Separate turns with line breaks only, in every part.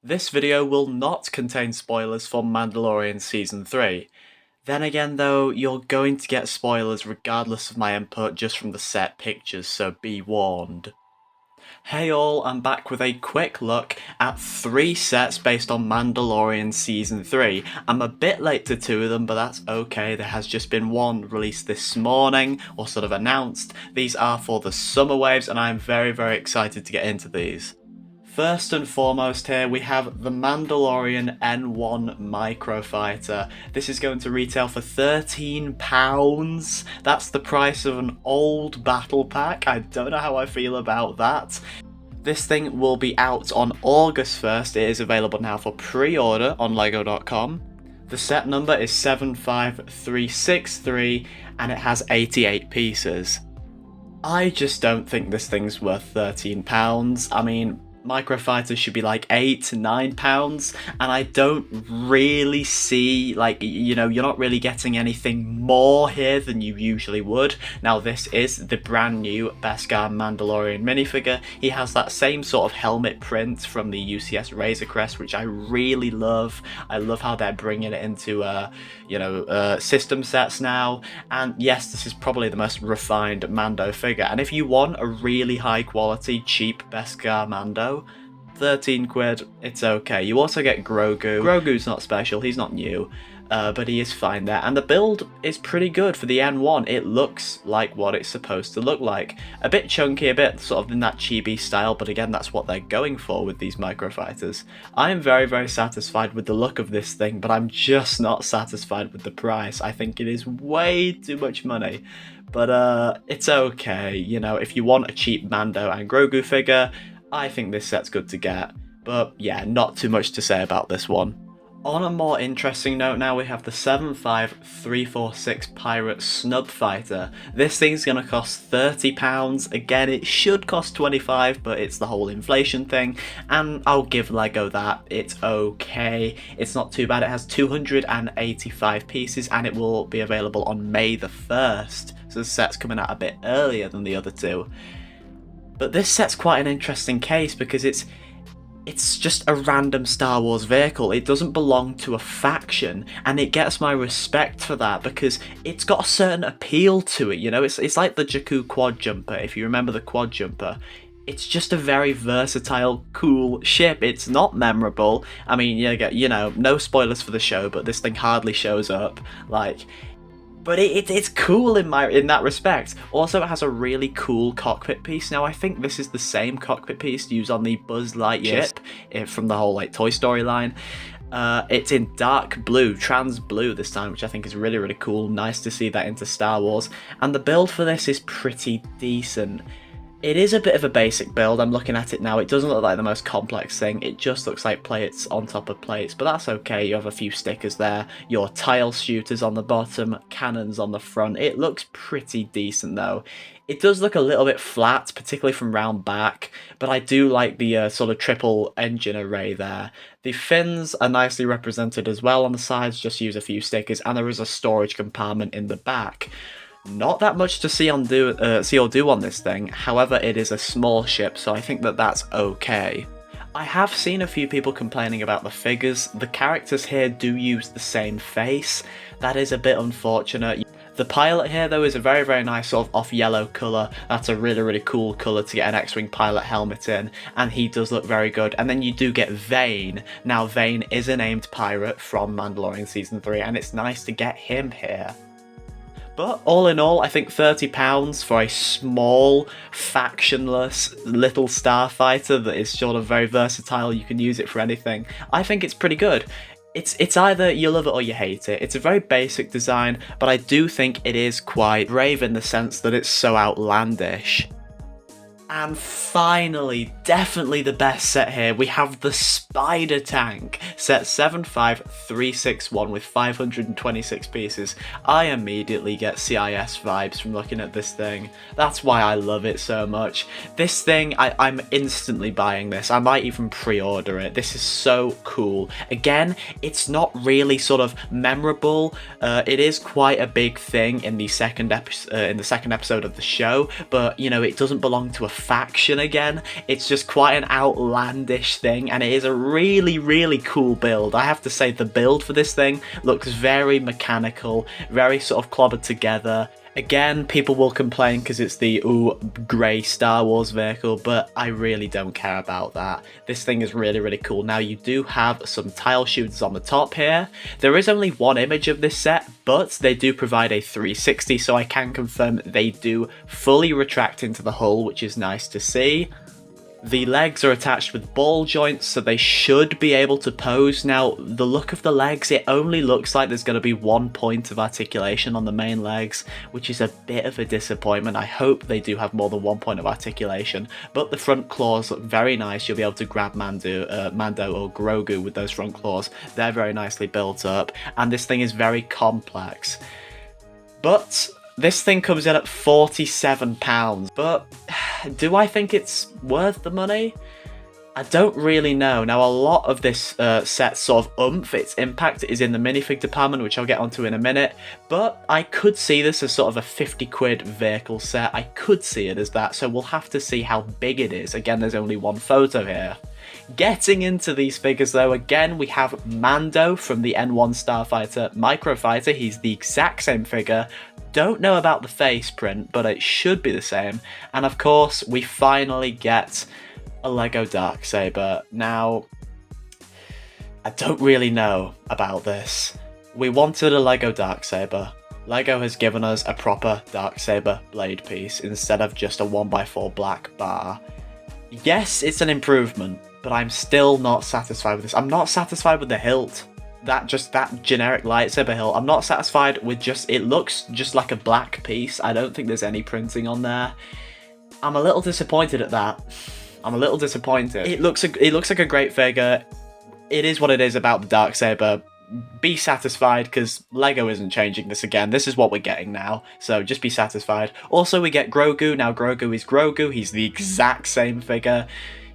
This video will not contain spoilers for Mandalorian Season 3. Then again though, you're going to get spoilers regardless of my input just from the set pictures, so be warned. Hey all, I'm back with a quick look at 3 sets based on Mandalorian Season 3. I'm a bit late to 2 of them, but that's okay. There has just been one released this morning, or sort of announced. These are for the summer waves, and I'm very excited to get into these. First and foremost here, we have the Mandalorian N1 Microfighter. This is going to retail for £13. That's the price of an old battle pack. I don't know how I feel about that. This thing will be out on August 1st. It is available now for pre-order on lego.com. The set number is 75363 and it has 88 pieces. I just don't think this thing's worth £13. I mean, Microfighters should be like £8 to £9, and I don't really see, like, you're not really getting anything more here than you usually would. Now, this is the brand new Beskar Mandalorian minifigure. He has that same sort of helmet print from the UCS Razor Crest, which I really love. I love how they're bringing it into, system sets now. And yes, this is probably the most refined Mando figure. And if you want a really high quality, cheap Beskar Mando, 13 quid, it's okay. You also get Grogu. Grogu's not special, he's not new, but he is fine there. And the build is pretty good for the N1. It looks like what it's supposed to look like. A bit chunky, a bit sort of in that chibi style, but again, that's what they're going for with these Microfighters. I am very satisfied with the look of this thing, but I'm just not satisfied with the price. I think it is way too much money. But it's okay, if you want a cheap Mando and Grogu figure, I think this set's good to get, but yeah, not too much to say about this one. On a more interesting note now, we have the 75346 Pirate Snub Fighter. This thing's going to cost £30. Again, it should cost £25, but it's the whole inflation thing, and I'll give LEGO that. It's okay. It's not too bad. It has 285 pieces, and it will be available on May the 1st, so the set's coming out a bit earlier than the other two. But this set's quite an interesting case because it's just a random Star Wars vehicle. It doesn't belong to a faction, and it gets my respect for that because it's got a certain appeal to it. It's like the Jakku quad jumper, if you remember the quad jumper. It's just a very versatile, cool ship. It's not memorable. I mean, no spoilers for the show, but this thing hardly shows up. But it's cool in that respect. Also, it has a really cool cockpit piece. Now, I think this is the same cockpit piece used on the Buzz Lightyear ship from the whole Toy Story line. It's in dark blue, trans blue this time, which I think is really cool. Nice to see that into Star Wars. And the build for this is pretty decent. It is a bit of a basic build. I'm looking at it now. It doesn't look like the most complex thing. It just looks like plates on top of plates, but that's okay. You have a few stickers there. Your tile shooters on the bottom, cannons on the front. It looks pretty decent though. It does look a little bit flat, particularly from round back, but I do like the sort of triple engine array there. The fins are nicely represented as well on the sides. Just use a few stickers, and there is a storage compartment in the back. Not that much to see or do on this thing, however it is a small ship, so I think that's okay. I have seen a few people complaining about the figures. The characters here do use the same face. That is a bit unfortunate. The pilot here though is a very nice sort of off yellow colour. That's a really cool colour to get an X-Wing pilot helmet in, and he does look very good. And then you do get Vane. Now Vane is a named pirate from Mandalorian Season 3, and it's nice to get him here. But all in all, I think £30 for a small, factionless little starfighter that is sort of very versatile, you can use it for anything, I think it's pretty good. It's either you love it or you hate it. It's a very basic design, but I do think it is quite brave in the sense that it's so outlandish. And finally, definitely the best set here, we have the Spider Tank, set 75361 with 526 pieces. I immediately get CIS vibes from looking at this thing. That's why I love it so much. This thing, I'm instantly buying this. I might even pre-order it. This is so cool. Again, it's not really sort of memorable. It is quite a big thing in the second episode of the show, but it doesn't belong to a faction again. It's just quite an outlandish thing, and it is a really, really cool build. I have to say, the build for this thing looks very mechanical, very sort of clobbered together. Again, people will complain because it's the grey Star Wars vehicle, but I really don't care about that. This thing is really, really cool. Now, you do have some tile shooters on the top here. There is only one image of this set, but they do provide a 360, so I can confirm they do fully retract into the hull, which is nice to see. The legs are attached with ball joints, so they should be able to pose. Now, the look of the legs, it only looks like there's going to be 1 point of articulation on the main legs, which is a bit of a disappointment. I hope they do have more than 1 point of articulation, but the front claws look very nice. You'll be able to grab Mando or Grogu with those front claws. They're very nicely built up, and this thing is very complex. But this thing comes in at £47, but do I think it's worth the money? I don't really know. Now, a lot of this set's sort of its impact is in the minifig department, which I'll get onto in a minute, but I could see this as sort of a 50 quid vehicle set. I could see it as that, so we'll have to see how big it is. Again, there's only one photo here. Getting into these figures though, again, we have Mando from the N1 Starfighter Microfighter. He's the exact same figure. Don't know about the face print, but it should be the same. And of course, we finally get a Lego Darksaber. Now, I don't really know about this. We wanted a Lego Darksaber. Lego has given us a proper Darksaber blade piece instead of just a 1x4 black bar. Yes, it's an improvement, but I'm still not satisfied with this. I'm not satisfied with the hilt. That generic lightsaber hilt. I'm not satisfied with it looks just like a black piece. I don't think there's any printing on there. I'm a little disappointed at that. I'm a little disappointed. It looks like a great figure. It is what it is about the Darksaber. Be satisfied, because Lego isn't changing this again. This is what we're getting now, so just be satisfied. Also, we get Grogu. Now, Grogu is Grogu. He's the exact same figure.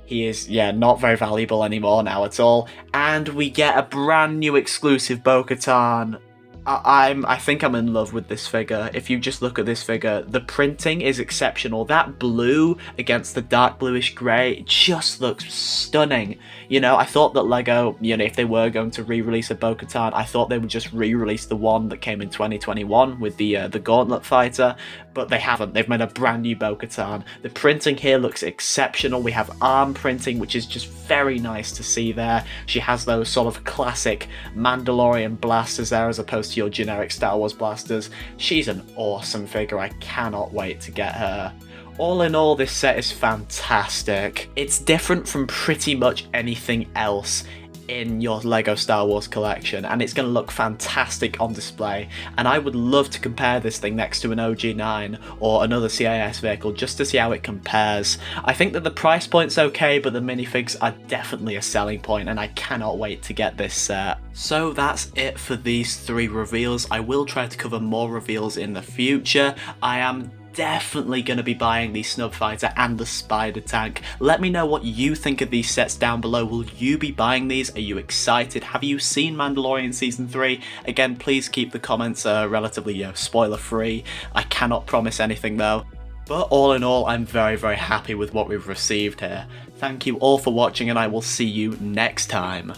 He is, not very valuable anymore now at all. And we get a brand new exclusive Bo Katan. I think I'm in love with this figure. If you just look at this figure, the printing is exceptional. That blue against the dark bluish grey, it just looks stunning. I thought that Lego, if they were going to re-release a Bo Katan, I thought they would just re-release the one that came in 2021 with the Gauntlet Fighter, but they haven't. They've made a brand new Bo Katan. The printing here looks exceptional. We have arm printing, which is just very nice to see there. She has those sort of classic Mandalorian blasters there as opposed to your generic Star Wars blasters. She's an awesome figure. I cannot wait to get her. All in all, this set is fantastic. It's different from pretty much anything else in your Lego Star Wars collection, and it's going to look fantastic on display, and I would love to compare this thing next to an OG9 or another CIS vehicle just to see how it compares. I think that the price point's okay, but the minifigs are definitely a selling point, and I cannot wait to get this set. So that's it for these 3 reveals. I will try to cover more reveals in the future. I am definitely going to be buying the Snub Fighter and the Spider Tank. Let me know what you think of these sets down below. Will you be buying these? Are you excited? Have you seen Mandalorian Season 3? Again, please keep the comments relatively spoiler free. I cannot promise anything though. But all in all, I'm very, very happy with what we've received here. Thank you all for watching, and I will see you next time.